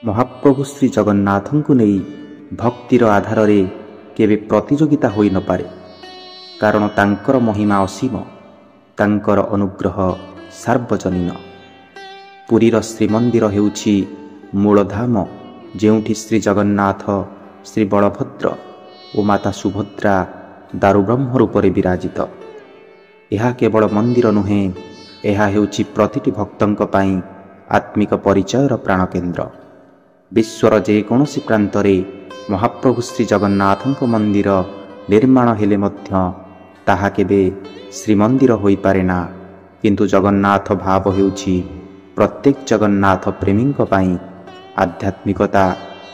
ମହାପ୍ରଭୁ ଶ୍ରୀ ଜଗନ୍ନାଥଙ୍କୁ ନେଇ ଭକ୍ତିର ଆଧାରରେ କେବେ ପ୍ରତିଯୋଗିତା ହୋଇ ନପାରେ। କାରଣ ତାଙ୍କର ମହିମା ଅସୀମ, ତାଙ୍କର ଅନୁଗ୍ରହ ସାର୍ବଜନୀନ। ପୁରୀର ଶ୍ରୀମନ୍ଦିର ହେଉଛି ମୂଳଧାମ, ଯେଉଁଠି ଶ୍ରୀ ଜଗନ୍ନାଥ, ଶ୍ରୀ ବଳଭଦ୍ର ଓ ମାତା ସୁଭଦ୍ରା ଦାରୁବ୍ରହ୍ମ ରୂପରେ ବିରାଜିତ। ଏହା କେବଳ ମନ୍ଦିର ନୁହେଁ, ଏହା ହେଉଛି ପ୍ରତିଟି ଭକ୍ତଙ୍କ ପାଇଁ ଆତ୍ମିକ ପରିଚୟର ପ୍ରାଣକେନ୍ଦ୍ର। ବିଶ୍ୱର ଯେକୌଣସି ପ୍ରାନ୍ତରେ ମହାପ୍ରଭୁ ଶ୍ରୀ ଜଗନ୍ନାଥଙ୍କ ମନ୍ଦିର ନିର୍ମାଣ ହେଲେ ମଧ୍ୟ ତାହା କେବେ ଶ୍ରୀମନ୍ଦିର ହୋଇପାରେ ନା। କିନ୍ତୁ ଜଗନ୍ନାଥ ଭାବ ହେଉଛି ପ୍ରତ୍ୟେକ ଜଗନ୍ନାଥ ପ୍ରେମୀଙ୍କ ପାଇଁ ଆଧ୍ୟାତ୍ମିକତା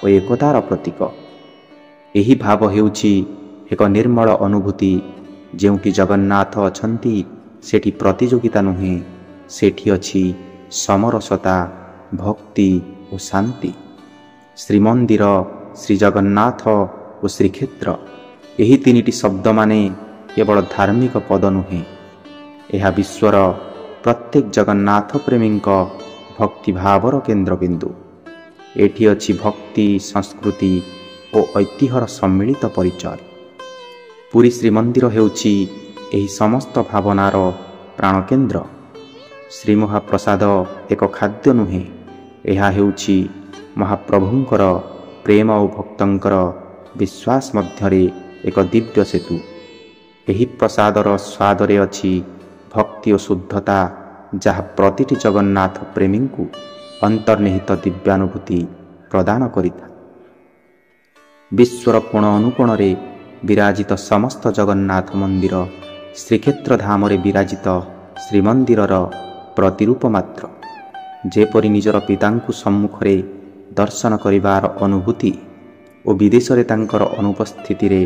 ଓ ଏକତାର ପ୍ରତୀକ। ଏହି ଭାବ ହେଉଛି ଏକ ନିର୍ମଳ ଅନୁଭୂତି। ଯେଉଁଠି ଜଗନ୍ନାଥ ଅଛନ୍ତି ସେଠି ପ୍ରତିଯୋଗିତା ନୁହେଁ, ସେଠି ଅଛି ସମରସତା, ଭକ୍ତି ଓ ଶାନ୍ତି। ଶ୍ରୀମନ୍ଦିର, ଶ୍ରୀଜଗନ୍ନାଥ ଓ ଶ୍ରୀକ୍ଷେତ୍ର, ଏହି ତିନିଟି ଶବ୍ଦ ମାନେ କେବଳ ଧାର୍ମିକ ପଦ ନୁହେଁ, ଏହା ବିଶ୍ୱର ପ୍ରତ୍ୟେକ ଜଗନ୍ନାଥ ପ୍ରେମୀଙ୍କ ଭକ୍ତିଭାବର କେନ୍ଦ୍ରବିନ୍ଦୁ। ଏଠି ଅଛି ଭକ୍ତି, ସଂସ୍କୃତି ଓ ଐତିହ୍ୟର ସମ୍ମିଳିତ ପରିଚୟ। ପୁରୀ ଶ୍ରୀମନ୍ଦିର ହେଉଛି ଏହି ସମସ୍ତ ଭାବନାର ପ୍ରାଣକେନ୍ଦ୍ର। ଶ୍ରୀମହାପ୍ରସାଦ ଏକ ଖାଦ୍ୟ ନୁହେଁ, ଏହା ହେଉଛି ମହାପ୍ରଭୁଙ୍କର ପ୍ରେମ ଓ ଭକ୍ତଙ୍କର ବିଶ୍ୱାସ ମଧ୍ୟରେ ଏକ ଦିବ୍ୟ ସେତୁ। ଏହି ପ୍ରସାଦର ସ୍ୱାଦରେ ଅଛି ଭକ୍ତି ଓ ଶୁଦ୍ଧତା, ଯାହା ପ୍ରତିଟି ଜଗନ୍ନାଥ ପ୍ରେମୀଙ୍କୁ ଅନ୍ତର୍ନିହିତ ଦିବ୍ୟାନୁଭୂତି ପ୍ରଦାନ କରିଥାଏ। ବିଶ୍ୱର କୋଣ ଅନୁକୋଣରେ ବିରାଜିତ ସମସ୍ତ ଜଗନ୍ନାଥ ମନ୍ଦିର ଶ୍ରୀକ୍ଷେତ୍ର ଧାମରେ ବିରାଜିତ ଶ୍ରୀମନ୍ଦିରର ପ୍ରତିରୂପ ମାତ୍ର। ଯେପରି ନିଜର ପିତାଙ୍କୁ ସମ୍ମୁଖରେ ଦର୍ଶନ କରିବାର ଅନୁଭୂତି ଓ ବିଦେଶରେ ତାଙ୍କର ଅନୁପସ୍ଥିତିରେ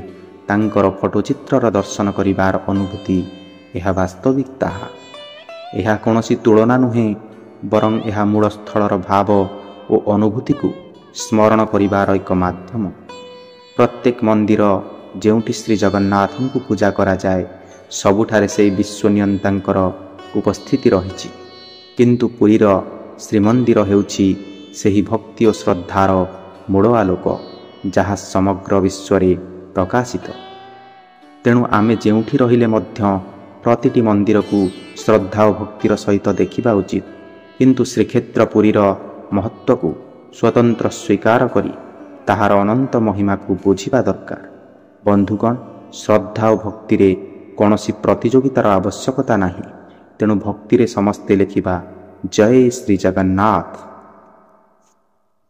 ତାଙ୍କର ଫଟୋଚିତ୍ରର ଦର୍ଶନ କରିବାର ଅନୁଭୂତି, ଏହା ବାସ୍ତବିକ ତାହା। ଏହା କୌଣସି ତୁଳନା ନୁହେଁ, ବରଂ ଏହା ମୂଳ ସ୍ଥଳର ଭାବ ଓ ଅନୁଭୂତିକୁ ସ୍ମରଣ କରିବାର ଏକ ମାଧ୍ୟମ। ପ୍ରତ୍ୟେକ ମନ୍ଦିର ଯେଉଁଠି ଶ୍ରୀ ଜଗନ୍ନାଥଙ୍କୁ ପୂଜା କରାଯାଏ, ସବୁଠାରେ ସେହି ବିଶ୍ୱନିୟନ୍ତାଙ୍କର ଉପସ୍ଥିତି ରହିଛି। କିନ୍ତୁ ପୁରୀର ଶ୍ରୀମନ୍ଦିର ହେଉଛି ସେହି ଭକ୍ତି ଓ ଶ୍ରଦ୍ଧାର ମୂଳ ଆଲୋକ, ଯାହା ସମଗ୍ର ବିଶ୍ୱରେ ପ୍ରକାଶିତ। ତେଣୁ ଆମେ ଯେଉଁଠି ରହିଲେ ମଧ୍ୟ ପ୍ରତିଟି ମନ୍ଦିରକୁ ଶ୍ରଦ୍ଧା ଓ ଭକ୍ତିର ସହିତ ଦେଖିବା ଉଚିତ। କିନ୍ତୁ ଶ୍ରୀକ୍ଷେତ୍ର ପୁରୀର ମହତ୍ତ୍ୱକୁ ସ୍ୱତନ୍ତ୍ର ସ୍ୱୀକାର କରି ତାହାର ଅନନ୍ତ ମହିମାକୁ ବୁଝିବା ଦରକାର। ବନ୍ଧୁଗଣ, ଶ୍ରଦ୍ଧା ଓ ଭକ୍ତିରେ କୌଣସି ପ୍ରତିଯୋଗିତାର ଆବଶ୍ୟକତା ନାହିଁ। ତେଣୁ ଭକ୍ତିରେ ସମସ୍ତେ ଲେଖିବା ଜୟ ଶ୍ରୀ ଜଗନ୍ନାଥ।